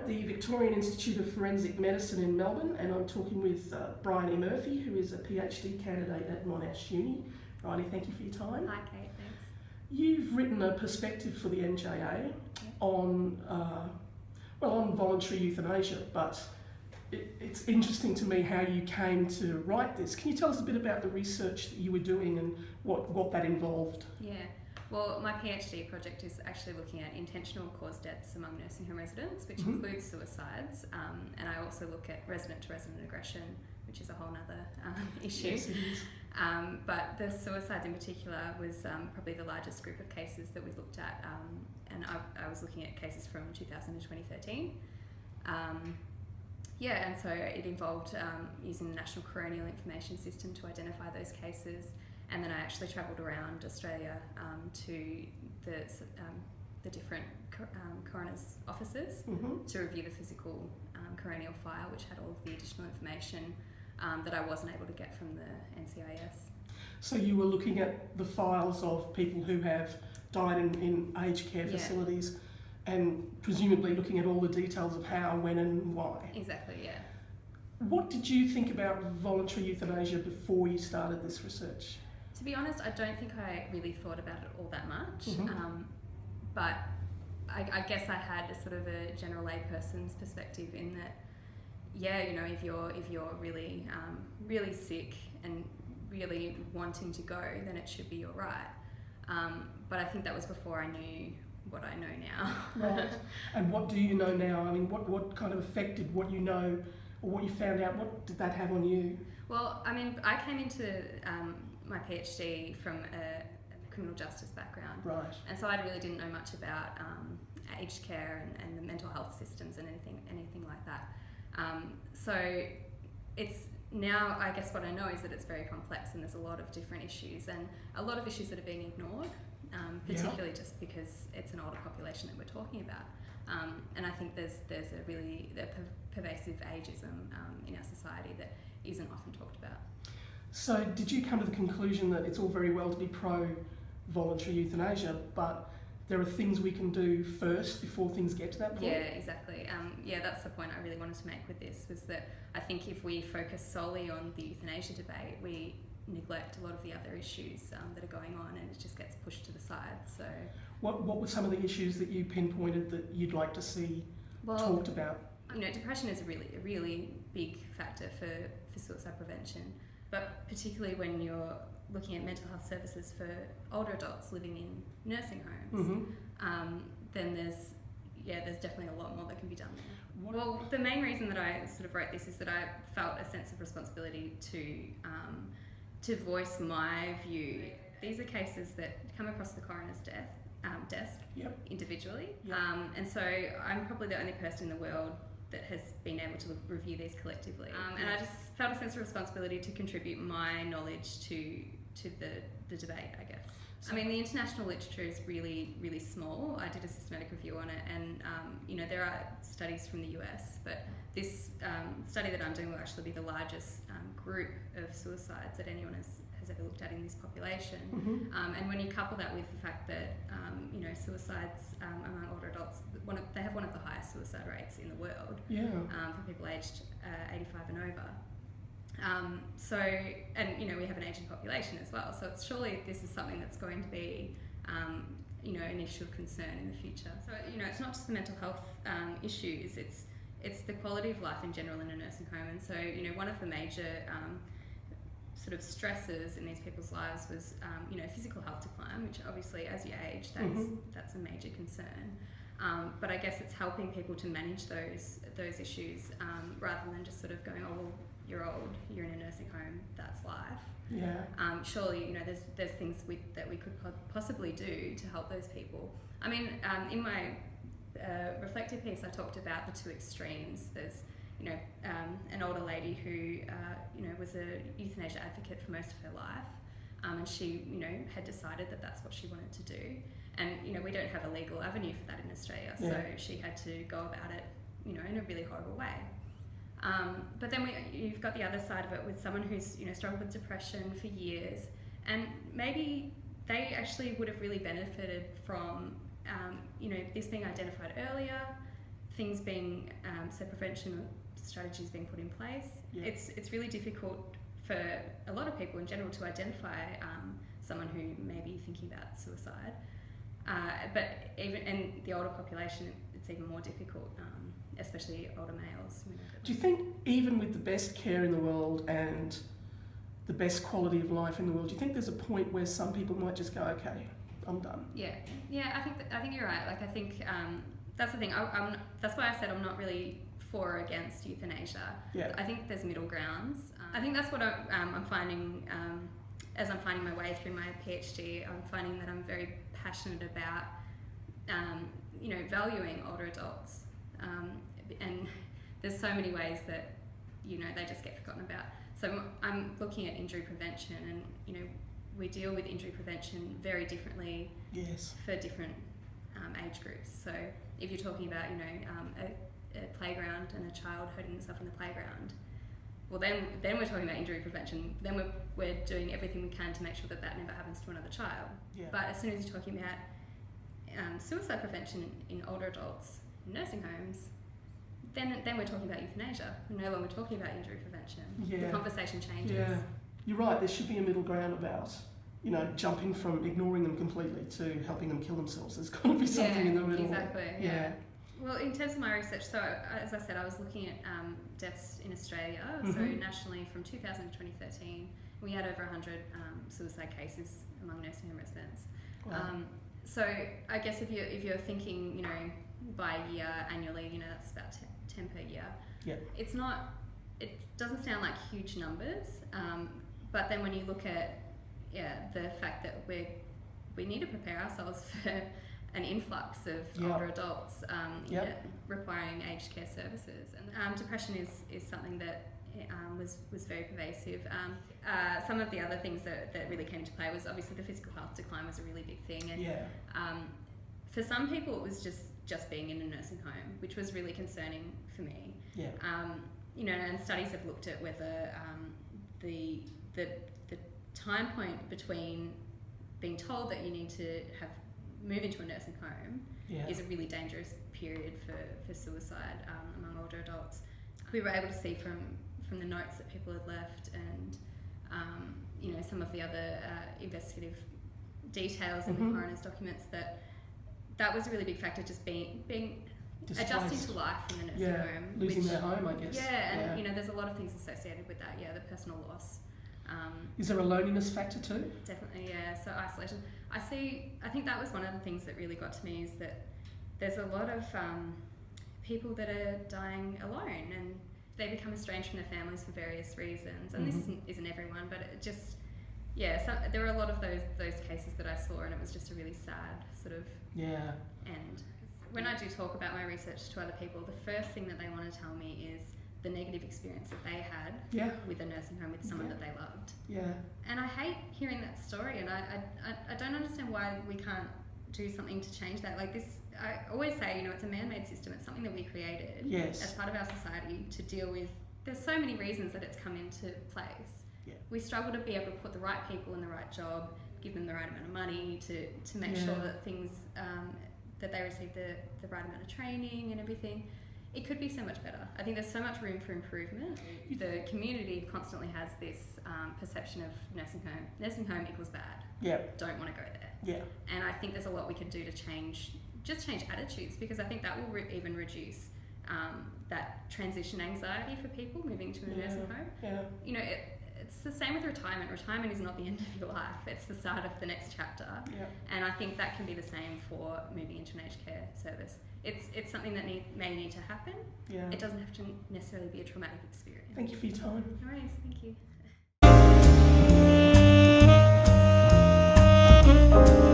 the Victorian Institute of Forensic Medicine in Melbourne, and I'm talking with Briony Murphy, who is a PhD candidate at Monash Uni. Briony, thank you for your time. Hi Kate, thanks. You've written a perspective for the MJA on voluntary euthanasia, but it's interesting to me how you came to write this. Can you tell us a bit about the research that you were doing and what that involved? Yeah, well, my PhD project is actually looking at intentional caused deaths among nursing home residents, which includes suicides, and I also look at resident-to-resident aggression, which is a whole other issue. Yes, it is. But the suicides in particular was probably the largest group of cases that we looked at, and I was looking at cases from 2000 to 2013. And so it involved using the National Coronial Information System to identify those cases, and then I actually travelled around Australia to the different coroner's offices to review the physical coronial file, which had all of the additional information that I wasn't able to get from the NCIS. So you were looking at the files of people who have died in aged care facilities, and presumably looking at all the details of how, when and why. Exactly, yeah. What did you think about voluntary euthanasia before you started this research? To be honest, I don't think I really thought about it all that much, but I guess I had a sort of a general layperson's perspective in that, if you're really really sick and really wanting to go, then it should be your right. But I think that was before I knew what I know now. Right. And what do you know now? I mean, what kind of affected what you know or what you found out? What did that have on you? Well, I mean, I came into my PhD from a criminal justice background. Right. And so I really didn't know much about aged care and the mental health systems and anything like that. So it's now, I guess what I know is that it's very complex and there's a lot of different issues and a lot of issues that are being ignored, particularly just because it's an older population that we're talking about. And I think there's a really pervasive ageism in our society that isn't often talked about. So did you come to the conclusion that it's all very well to be pro-voluntary euthanasia, but there are things we can do first before things get to that point? Yeah, exactly. That's the point I really wanted to make with this, was that I think if we focus solely on the euthanasia debate, we neglect a lot of the other issues that are going on, and it just gets pushed to the side. So, what were some of the issues that you pinpointed that you'd like to see talked about? Depression is a really big factor for suicide prevention, but particularly when you're looking at mental health services for older adults living in nursing homes, then there's definitely a lot more that can be done there. Well, the main reason that I sort of wrote this is that I felt a sense of responsibility to voice my view. These are cases that come across the coroner's desk individually, and so I'm probably the only person in the world that has been able to review these collectively, and I just felt a sense of responsibility to contribute my knowledge to the debate, I guess. I mean, the international literature is really small. I did a systematic review on it, and there are studies from the US, but this study that I'm doing will actually be the largest group of suicides that anyone has ever looked at in this population. And when you couple that with the fact that suicides among older adults, they have one of the highest suicide rates in the world for people aged 85 and over. We have an ageing population as well, so it's surely this is something that's going to be an issue of concern in the future. So it's not just the mental health issues, it's the quality of life in general in a nursing home. And so one of the major sort of stresses in these people's lives was physical health decline, which obviously as you age that's a major concern. But I guess it's helping people to manage those issues rather than just sort of going, oh well, you're old, you're in a nursing home, that's life. Yeah. Surely there's things that we could possibly do to help those people. I mean, in my reflective piece, I talked about the two extremes. There's an older lady who was a euthanasia advocate for most of her life, and she had decided that that's what she wanted to do, and we don't have a legal avenue for that in Australia, so she had to go about it in a really horrible way. But then you've got the other side of it with someone who's struggled with depression for years, and maybe they actually would have really benefited from this being identified earlier, things being so prevention strategies being put in place. Yeah. It's really difficult for a lot of people in general to identify someone who may be thinking about suicide. But even in the older population, it's even more difficult, especially older males. Do you think even with the best care in the world and the best quality of life in the world, do you think there's a point where some people might just go, okay, I'm done? Yeah. I think you're right. Like, I think that's the thing. That's why I said I'm not really for or against euthanasia. Yeah. I think there's middle grounds. I think that's what I'm finding as I'm finding my way through my PhD. I'm finding that I'm very passionate about, valuing older adults, and there's so many ways that they just get forgotten about. So I'm looking at injury prevention, and we deal with injury prevention very differently. Yes. For different age groups. So if you're talking about a playground and a child hurting themselves in the playground, well then we're talking about injury prevention. Then we're doing everything we can to make sure that never happens to another child. Yeah. But as soon as you're talking about suicide prevention in older adults in nursing homes, then we're talking about euthanasia. We're no longer talking about injury prevention. Yeah. The conversation changes. Yeah, you're right. There should be a middle ground about jumping from ignoring them completely to helping them kill themselves. There's got to be something in the middle. Exactly. Yeah. Well, in terms of my research, so as I said, I was looking at deaths in Australia. Mm-hmm. So nationally, from 2000 to 2013, we had over 100 suicide cases among nursing home residents. Wow. So I guess if you're thinking, by year annually, that's about 10 per year. Yeah. It doesn't sound like huge numbers, but then when you look at the fact that we need to prepare ourselves for an influx of older adults requiring aged care services, and depression is something that was very pervasive. Some of the other things that really came to play was obviously the physical health decline was a really big thing, and for some people it was just being in a nursing home, which was really concerning for me. Yeah. And studies have looked at whether the time point between being told that you need to move into a nursing home is a really dangerous period for suicide among older adults. We were able to see from the notes that people had left and some of the other investigative details in the coroner's documents that was a really big factor, just being adjusting to life in the nursing home. Losing their home, I guess. Yeah, and there's a lot of things associated with that, the personal loss. Is there a loneliness factor too? Definitely, yeah. So isolation. I think that was one of the things that really got to me is that there's a lot of people that are dying alone and they become estranged from their families for various reasons. And this isn't everyone, but it just, there were a lot of those cases that I saw, and it was just a really sad sort of end. When I do talk about my research to other people, the first thing that they want to tell me is the negative experience that they had with a nursing home with someone that they loved. Yeah. And I hate hearing that story, and I don't understand why we can't do something to change that. Like this, I always say, it's a man-made system. It's something that we created as part of our society to deal with. There's so many reasons that it's come into place. Yeah. We struggle to be able to put the right people in the right job, give them the right amount of money to make sure that things, that they receive the right amount of training and everything. It could be so much better. I think there's so much room for improvement. The community constantly has this perception of nursing home. Nursing home equals bad. Yeah. Don't want to go there. Yeah. And I think there's a lot we could do to change attitudes, because I think that will even reduce that transition anxiety for people moving to a nursing home. Yeah. It's the same with retirement. Retirement is not the end of your life. It's the start of the next chapter. Yeah. And I think that can be the same for moving into an aged care service. It's something that may need to happen. Yeah. It doesn't have to necessarily be a traumatic experience. Thank you for your time. No worries. Thank you.